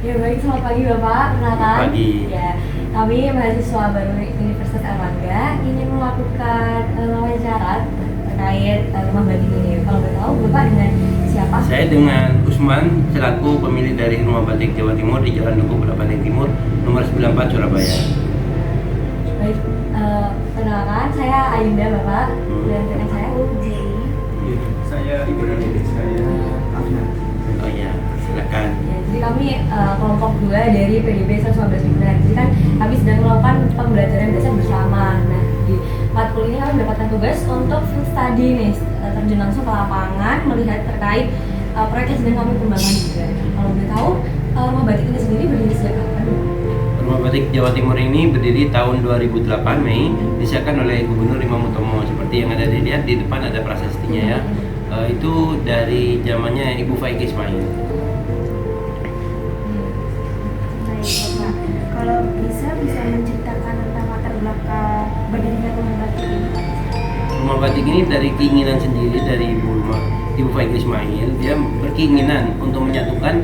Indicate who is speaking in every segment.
Speaker 1: Ya baik, selamat pagi Bapak, perkenalkan.
Speaker 2: Pagi.
Speaker 1: Ya, kami mahasiswa baru Universitas Airlangga ingin melakukan wawancara terkait rumah batik ini. Kalau boleh tahu Bapak dengan siapa?
Speaker 2: Saya dengan Usman selaku pemilik dari Rumah Batik Jawa Timur di Jalan Dukuh Balapan Timur nomor 94 Surabaya.
Speaker 1: Baik, perkenalkan saya Ayunda Bapak dan rekan saya Uji.
Speaker 3: Saya Ibu Nani, saya Ahmad.
Speaker 2: Oh iya, silakan.
Speaker 1: Ya, jadi kami kelompok 2 dari PDB 115 Lingkungan. Jadi kan kami sedang melakukan pembelajaran dasar bersama. Nah, di matkul ini kami mendapatkan tugas untuk field study nih, terjun langsung ke lapangan, melihat terkait proyek yang sedang kami kembangkan juga. Kalau boleh tahu, rumah batik ini sendiri berdiri sejak kapan?
Speaker 2: Rumah Batik Jawa Timur ini berdiri tahun 2008 Mei, disahkan oleh Gubernur Imam Utomo. Seperti yang ada dilihat di depan ada prasastinya ya. Itu dari zamannya Ibu Faiki Ismail.
Speaker 4: Baik, Bapak. Kalau bisa menceritakan tentang latar belakang berdirinya rumah batik ini?
Speaker 2: Rumah batik ini dari keinginan sendiri dari Ibu Faiki Ismail. Dia berkeinginan untuk menyatukan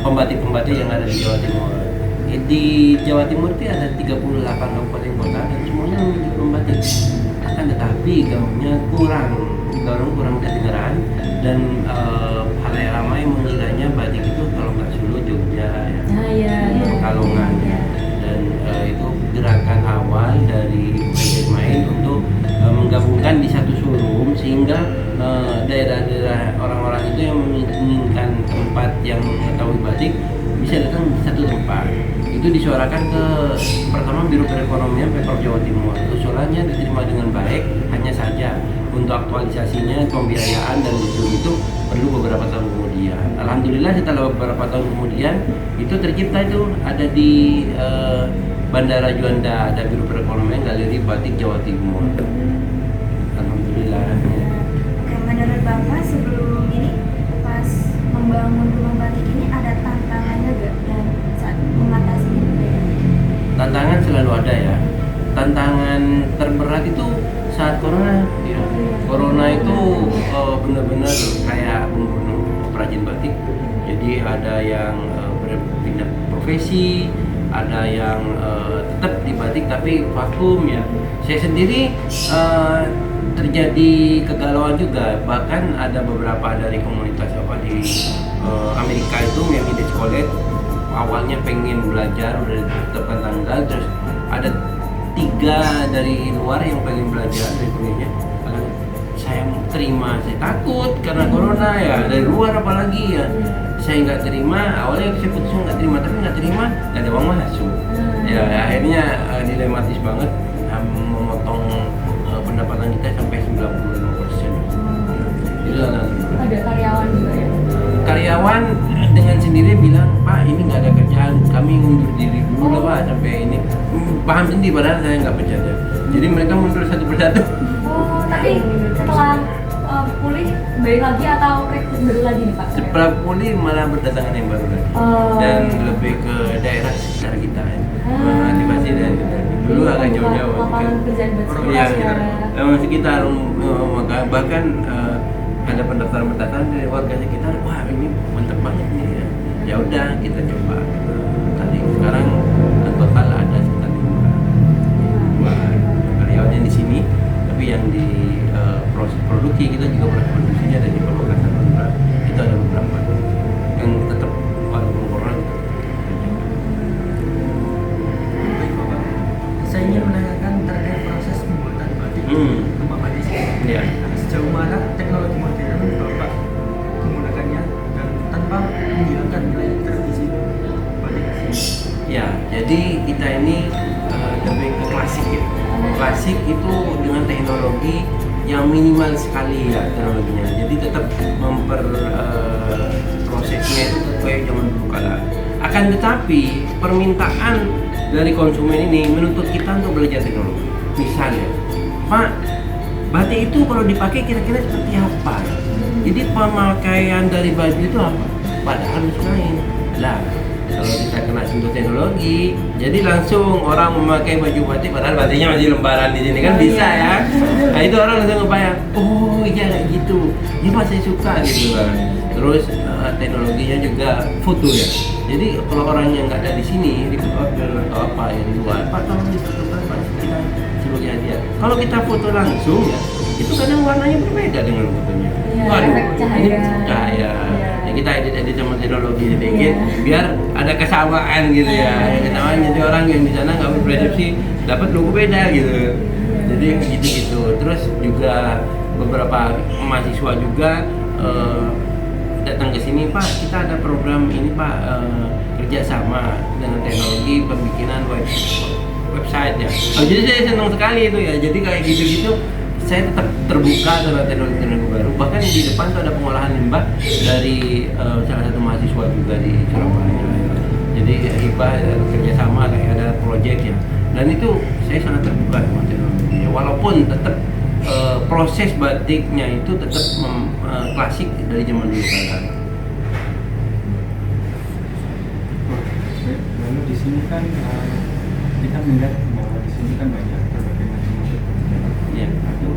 Speaker 2: pembatik-pembatik yang ada di Jawa Timur. Di Jawa Timur itu ada 38 kabupaten kota dan semuanya memiliki pembatik. Akan tetapi gaungnya kurang kedengaran dan halayak ramai mengiranya batik itu kalau nggak Solo Jogja ya. Pekalongan ya. Dan itu gerakan awal dari Ibu Ismail untuk menggabungkan di satu showroom sehingga daerah-daerah orang-orang itu yang menginginkan tempat yang mengetahui batik bisa datang di satu tempat. Itu disuarakan ke pertama Biro Perekonomian Pemprov Jawa Timur. Usulannya diterima dengan baik, hanya saja untuk aktualisasinya, pembiayaan dan itu perlu beberapa tahun kemudian. Alhamdulillah setelah beberapa tahun kemudian itu tercipta itu ada di Bandara Juanda, ada Biro Perekonomian Galeri Batik Jawa Timur. Alhamdulillah.
Speaker 4: Oke, menurut Bapak sebelum ini pas membangun rumah batik ini ada tantangannya gak dan saat mengatasinya?
Speaker 2: Tantangan selalu ada ya. Tantangan terberat itu saat corona ya. Corona itu benar-benar kayak membunuh perajin batik. Jadi ada yang berpindah profesi, ada yang tetap di batik tapi vakum ya. Saya sendiri terjadi kegalauan juga. Bahkan ada beberapa dari komunitas di Amerika itu yang di College awalnya pengen belajar udah ditetapkan tanggal, terus ada 3 dari luar yang pengen belajar dari kuliahnya. Kalau saya terima, saya takut karena corona ya, dari luar apalagi ya. Saya nggak terima, awalnya saya putusnya nggak terima, tapi nggak terima nggak ada uang masuk. Ya akhirnya dilematis banget, memotong pendapatan kita sampai 95%. Itu
Speaker 1: Ada karyawan juga ya?
Speaker 2: Karyawan dengan sendiri bilang, Pak ini nggak ada kerjaan, kami mundur diri dulu lah Pak sampai ini. Paham sendiri padahal saya nggak percaya. Jadi mereka mundur satu persatu.
Speaker 1: Oh, tapi setelah pulih balik lagi atau rekrut baru lagi nih Pak?
Speaker 2: Setelah pulih malah berdatangan yang baru lagi. Dan lebih ke daerah sekitar kita ya. Motivasi dari kita. Dulu agak jauh-jauh.
Speaker 1: Lapangan pekerjaan
Speaker 2: Iya,
Speaker 1: ya.
Speaker 2: sekitar bahkan ada pendaftaran dari warga sekitar. Wah ini mantap banget nih ya. Ya udah kita coba. Tadi sekarang total ada sekitar 5 karyawannya di sini, tapi yang di proses produksi kita juga proses produksinya ada di Pamekasan Madura. Itu ada beberapa yang tetap walaupun corona tetap kerja.
Speaker 3: Baik, Bapak. Saya ingin menanyakan terkait proses pembuatan batik rumah batik ini.
Speaker 2: Ya.
Speaker 3: Sejauh mana teknologi modern Bapak menggunakannya dan tanpa menghilangkan nilai tradisi batik ini?
Speaker 2: Ya, jadi kita ini lebih ke klasik ya. Klasik itu dengan teknologi yang minimal sekali ya teknologinya. Jadi tetap prosesnya itu kayak zaman dulu kala. Akan tetapi permintaan dari konsumen ini menuntut kita untuk belajar teknologi. Misalnya, Pak, batik itu kalau dipakai kira-kira seperti apa? Jadi pemakaian dari baju itu apa? Padahal harus lain. Lah, kalau kita kena sentuh teknologi, jadi langsung orang memakai baju batik padahal batiknya masih lembaran di sini kan bisa ya. Nah itu orang langsung ngebayang, oh iya kayak gitu, ini Pak saya suka gitu kan. Terus teknologinya juga foto ya. Jadi kalau orang yang nggak ada di sini di hotel atau apa yang di luar, Pak tolong difotokan Pak, kita sebagai hadiah. Kalau kita foto langsung ya, itu kadang warnanya berbeda dengan fotonya.
Speaker 1: Iya,
Speaker 2: Waduh,
Speaker 1: efek cahaya.
Speaker 2: ini cahaya.
Speaker 1: Iya.
Speaker 2: Ya, kita edit sama teknologi sedikit, biar ada kesamaan gitu ya. Kesamaan jadi orang yang di sana nggak berpersepsi dapat logo beda gitu. Jadi gitu-gitu. Terus juga beberapa mahasiswa juga datang ke sini, Pak kita ada program ini Pak, kerjasama dengan teknologi pembikinan website ya. Jadi saya senang sekali itu ya. Jadi kayak gitu-gitu saya tetap terbuka terhadap teknologi baru. Bahkan di depan tuh ada pengolahan limbah dari salah satu mahasiswa juga di Surabaya. Jadi hibah kerjasama kayak ada proyek ya. Dan itu saya sangat terbuka dengan teknologi. Walaupun tetap proses batiknya itu tetap klasik dari zaman dulu kan.
Speaker 3: Lalu di sini kan kita melihat bahwa di sini kan banyak berbagai macam motif.
Speaker 2: Iya.
Speaker 3: Itu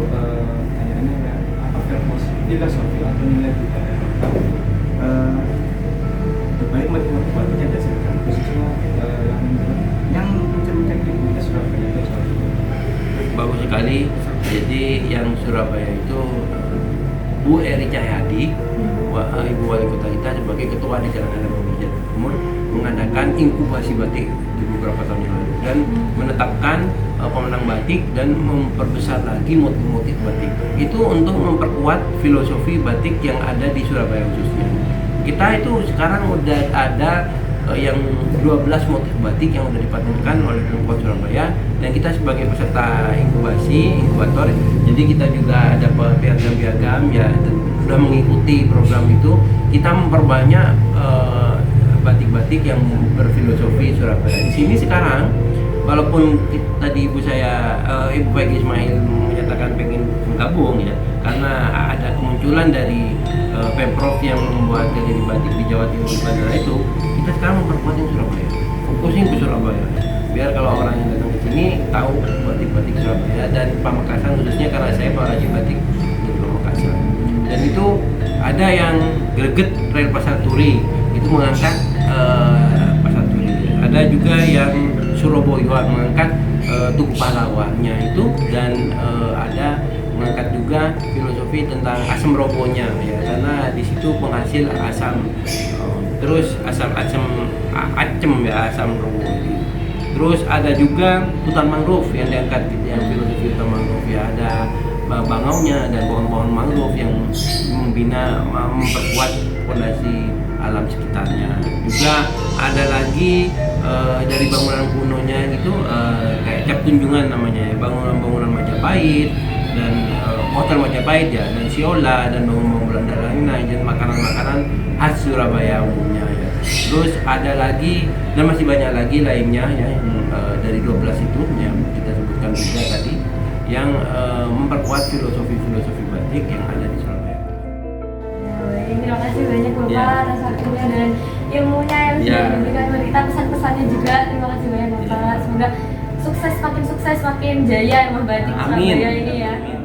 Speaker 3: tanyaannya apa filosofi atau nilai budaya terbaik motif batik yang dihasilkan, khususnya yang mencerminkan identitas Surabaya itu seperti itu.
Speaker 2: Bagus sekali. Jadi yang Surabaya itu Bu Eri Cahyadi, Ibu Wali Kota kita sebagai Ketua di Jalan Raya Timur mengadakan inkubasi batik di beberapa tahun yang lalu dan menetapkan pemenang batik dan memperbesar lagi motif-motif batik. Itu untuk memperkuat filosofi batik yang ada di Surabaya khususnya. Kita itu sekarang udah ada yang 12 motif batik yang sudah dipatenkan oleh Pemkot Surabaya dan kita sebagai peserta inkubator, jadi kita juga ada piagam-piagam ya sudah mengikuti program itu. Kita memperbanyak batik-batik yang berfilosofi Surabaya. Di sini sekarang walaupun tadi Ibu Peggy Ismail menyatakan pengen bergabung ya, karena ada kemunculan dari Pemprov yang membuat galeri batik di Jawa Timur di Bandara itu, kita sekarang memperkuat yang Surabaya, fokusin ke Surabaya, biar kalau orang yang datang ke sini tahu batik-batik Surabaya dan Pamekasan khususnya karena saya pengrajin batik di Pamekasan. Dan itu ada yang greget Rel Pasar Turi itu mengangkat Pasar Turi, ada juga yang Surabaya mengangkat Tugu Pahlawannya itu, dan ada mengangkat juga filosofi tentang asam robonya ya, karena di situ penghasil asam, terus asam ya, asam robo. Terus ada juga hutan mangrove yang diangkat gitu, yang filosofi hutan mangrove ya, ada bangaunya dan pohon-pohon mangrove yang memperkuat fondasi alam sekitarnya. Juga ada lagi dari bangunan kunonya gitu, kayak Cap Tunjungan namanya ya, bangunan-bangunan Majapahit dan hotel Majapahit ya, dan Siola dan bangunan-bangunan lainnya dan makanan-makanan khas Surabaya umumnya ya. Terus ada lagi dan masih banyak lagi lainnya ya, yang dari 12 itu yang kita sebutkan juga tadi, yang memperkuat filosofi batik yang ada di Surabaya.
Speaker 1: Terima kasih banyak Bapak
Speaker 2: Ya.
Speaker 1: atas waktunya dan ilmunya yang sudah
Speaker 2: Ya.
Speaker 1: diberikan kepada kita, pesan-pesannya juga. Terima kasih banyak Bapak. Semoga sukses, makin jaya rumah batik
Speaker 2: Amin.
Speaker 1: Surabaya ini ya.
Speaker 2: Amin.